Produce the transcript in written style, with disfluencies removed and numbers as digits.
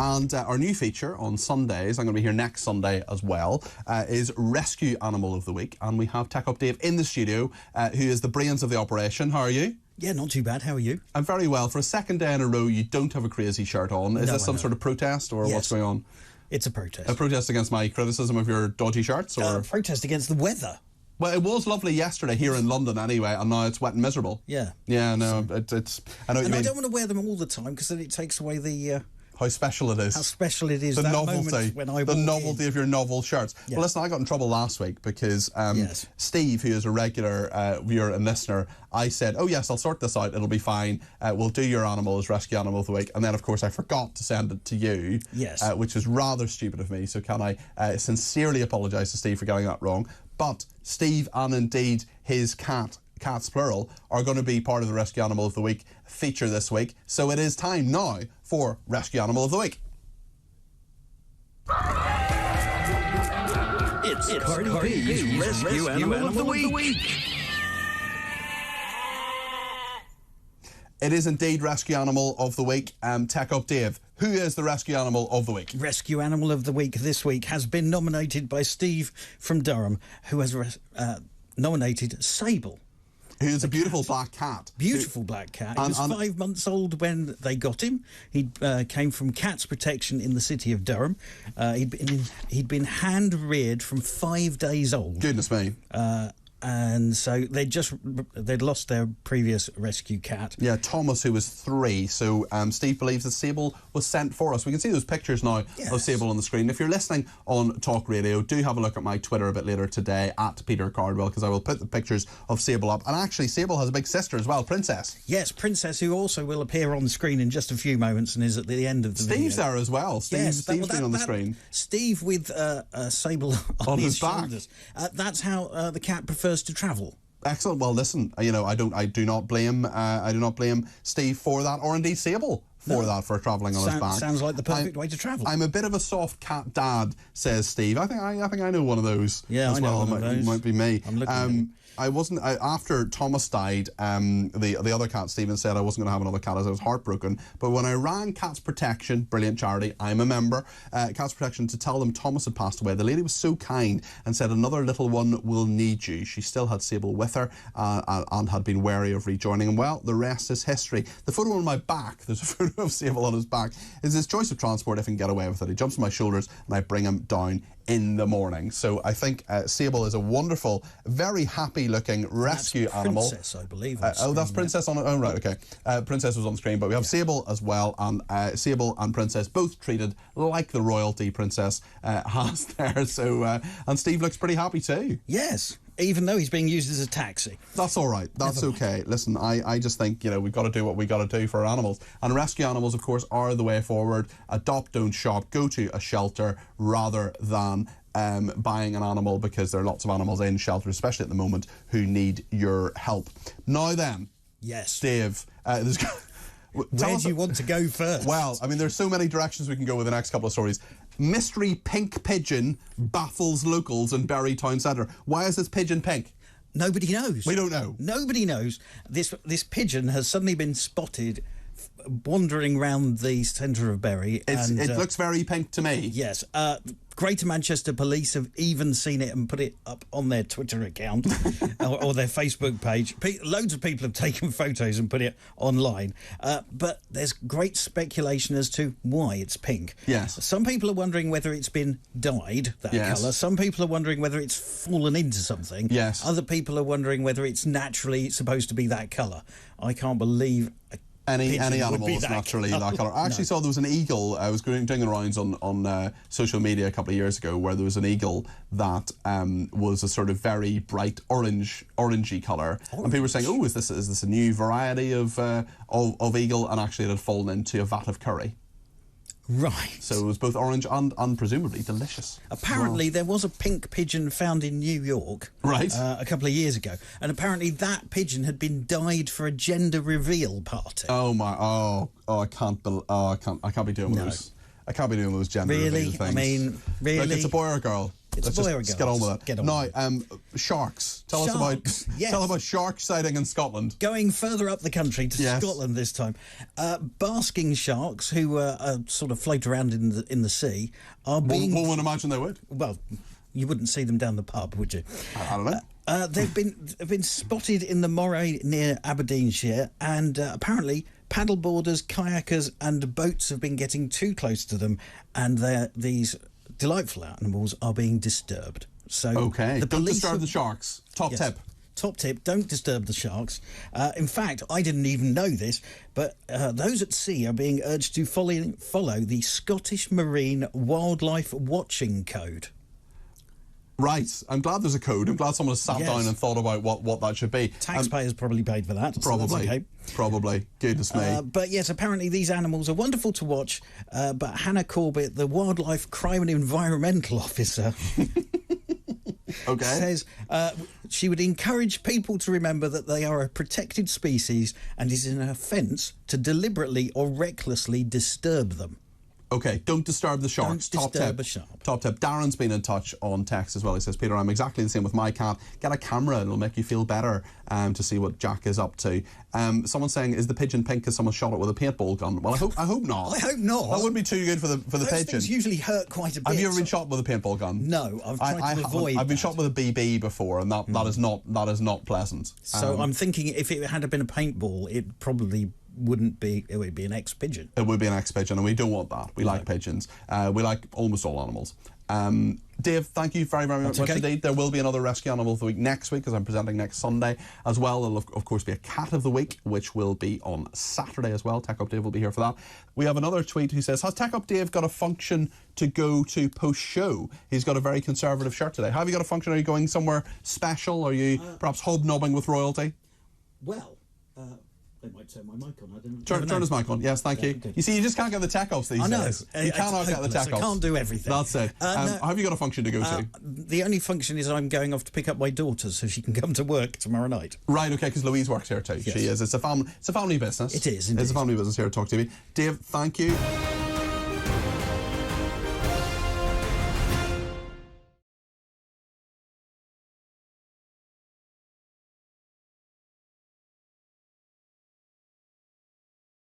And our new feature on Sundays, I'm going to be here next Sunday as well, is Rescue Animal of the Week. And we have Tech Up Dave in the studio, who is the brains of the operation. How are you? Yeah, not too bad. How are you? I'm very well. For a second day in a row, you don't have a crazy shirt on. Is this some sort of protest, or what's going on? It's a protest. A protest against my criticism of your dodgy shirts? Or a protest against the weather. Well, it was lovely yesterday here in London anyway, and now it's wet and miserable. Yeah. Yeah, no, it's... I know what you mean. I don't want to wear them all the time, because then it takes away the... how special it is. How special it is. The that novelty. Moment when I the novelty of your novel shirts. Yeah. Well, listen, I got in trouble last week because Steve, who is a regular viewer and listener, I said, oh yes, I'll sort this out, it'll be fine, we'll do your animal as Rescue Animal of the Week, and then of course I forgot to send it to you, which is rather stupid of me, so can I sincerely apologise to Steve for getting that wrong. But Steve, and indeed his cats plural, are going to be part of the Rescue Animal of the Week feature this week. So it is time now for Rescue Animal of the Week. It's Cardi B's Rescue Animal of the Week. It is indeed Rescue Animal of the Week. Tech Up Dave, who is the Rescue Animal of the Week? Rescue Animal of the Week this week has been nominated by Steve from Durham, who has nominated Sable. Who's a beautiful black cat. Beautiful black cat. He was 5 months old when they got him. He came from Cats Protection in the city of Durham. He'd been hand-reared from 5 days old. Goodness me. And so they'd lost their previous rescue cat. Yeah, Thomas, who was 3. So Steve believes that Sable was sent for us. We can see those pictures now of Sable on the screen. If you're listening on Talk Radio, do have a look at my Twitter a bit later today at Peter Cardwell, because I will put the pictures of Sable up. And actually, Sable has a big sister as well, Princess. Yes, Princess, who also will appear on the screen in just a few moments and is at the end of the video. Steve's there as well. Steve's been on the screen. Steve with Sable on his shoulders. That's how the cat prefers to travel. Excellent. Well, listen, I do not blame Steve for that, or indeed Sable for that, for travelling on his back. Sounds like the perfect way to travel. I'm a bit of a soft cat dad, says Steve. I think I know one of those. Yeah, as I know well. one of those. It might be me. I'm looking at him. After Thomas died, the other cat, Stephen, said I wasn't going to have another cat as I was heartbroken. But when I rang Cats Protection, brilliant charity, I'm a member, Cats Protection, to tell them Thomas had passed away, the lady was so kind and said, another little one will need you. She still had Sable with her and had been wary of rejoining him. Well, the rest is history. The photo on my back, there's a photo of Sable on his back, is his choice of transport if he can get away with it. He jumps on my shoulders and I bring him down in the morning. So I think Sable is a wonderful, very happy-looking rescue animal. Princess, I believe. That's Princess on it. Oh, right, okay. Princess was on the screen, but we have Sable as well, and Sable and Princess both treated like the royalty Princess has there. So, and Steve looks pretty happy too. Yes. Even though he's being used as a taxi. That's all right. That's okay. Listen, I just think, we've got to do what we got to do for our animals. And rescue animals, of course, are the way forward. Adopt, don't shop. Go to a shelter rather than buying an animal, because there are lots of animals in shelters, especially at the moment, who need your help. Now then. Yes. Dave, where do you want to go first? Well, I mean, there's so many directions we can go with the next couple of stories. Mystery pink pigeon baffles locals in Bury Town Centre. Why is this pigeon pink? Nobody knows. We don't know. Nobody knows. This pigeon has suddenly been spotted wandering around the centre of Bury. It looks very pink to me. Yes. Greater Manchester Police have even seen it and put it up on their Twitter account or their Facebook page. Loads of people have taken photos and put it online. But there's great speculation as to why it's pink. Yes. Some people are wondering whether it's been dyed, that colour. Some people are wondering whether it's fallen into something. Yes. Other people are wondering whether it's naturally supposed to be that colour. I can't believe... Any animal is naturally that colour. I actually saw there was an eagle. I was doing the rounds on social media a couple of years ago, where there was an eagle that was a sort of very bright orangey colour, and people were saying, "Oh, is this a new variety of eagle?" And actually, it had fallen into a vat of curry. Right. So it was both orange and presumably delicious. Apparently there was a pink pigeon found in New York a couple of years ago, and apparently that pigeon had been dyed for a gender reveal party. I can't be doing those. I can't be doing those gender reveal things. I mean, really? Look, it's a boy or a girl. It's let's a boy or a just girl. get on with it. Get on Now, with sharks. Tell us Sharks, about yes. tell about shark sighting in Scotland. Going further up the country to Yes. Scotland this time, basking sharks who sort of float around in the sea are being. One would imagine they would. Well, you wouldn't see them down the pub, would you? I don't know. They've been spotted in the Moray near Aberdeenshire, and apparently paddleboarders, kayakers, and boats have been getting too close to them, and these delightful animals are being disturbed. So Okay, the don't police disturb have- the sharks. Top Yes. tip. Top tip, don't disturb the sharks. In fact, I didn't even know this, but those at sea are being urged to follow the Scottish Marine Wildlife Watching Code. Right. I'm glad there's a code. I'm glad someone has sat Yes. down and thought about what that should be. Taxpayers probably paid for that. So Probably. that's okay. Probably. Goodness me. But yes, apparently these animals are wonderful to watch. But Hannah Corbett, the Wildlife Crime and Environmental Officer, Okay. says she would encourage people to remember that they are a protected species and it is an offence to deliberately or recklessly disturb them. Okay, don't disturb the sharks. Don't Top disturb tip. a shark. Top tip. Darren's been in touch on text as well. He says, Peter, I'm exactly the same with my cat. Get a camera, it'll make you feel better to see what Jack is up to. Someone's saying, is the pigeon pink because someone shot it with a paintball gun? Well, I hope not. I hope not. That wouldn't be too good for the Those pigeon. things usually hurt quite a bit. Have you ever been shot with a paintball gun? No, I've tried to avoid I've been that. shot with a BB before, and that is not pleasant. So I'm thinking if it had been a paintball, it probably wouldn't be. It would be an ex-pigeon. It would be an ex-pigeon, and we don't want that. We like pigeons. We like almost all animals. Dave, thank you very, very much okay. indeed. There will be another Rescue Animal of the Week next week, as I'm presenting next Sunday as well. There'll, of course, be a Cat of the Week, which will be on Saturday as well. Tech Up Dave will be here for that. We have another tweet who says, has Tech Up Dave got a function to go to post-show? He's got a very conservative shirt today. Have you got a function? Are you going somewhere special? Are you perhaps hobnobbing with royalty? Well, they might turn my mic on. I don't Turn his mic on. Yes, thank you. good. You see, you just can't get the tech ups these I know. days. You cannot It's get the hopeless. tech I ups. can't do everything. That's it. No. Have you got a function to go to? The only function is I'm going off to pick up my daughter so she can come to work tomorrow night. Right, okay, because Louise works here too. Yes. She is. It's a family business. It is, It's indeed. a family business here at TalkTV. Dave, thank you.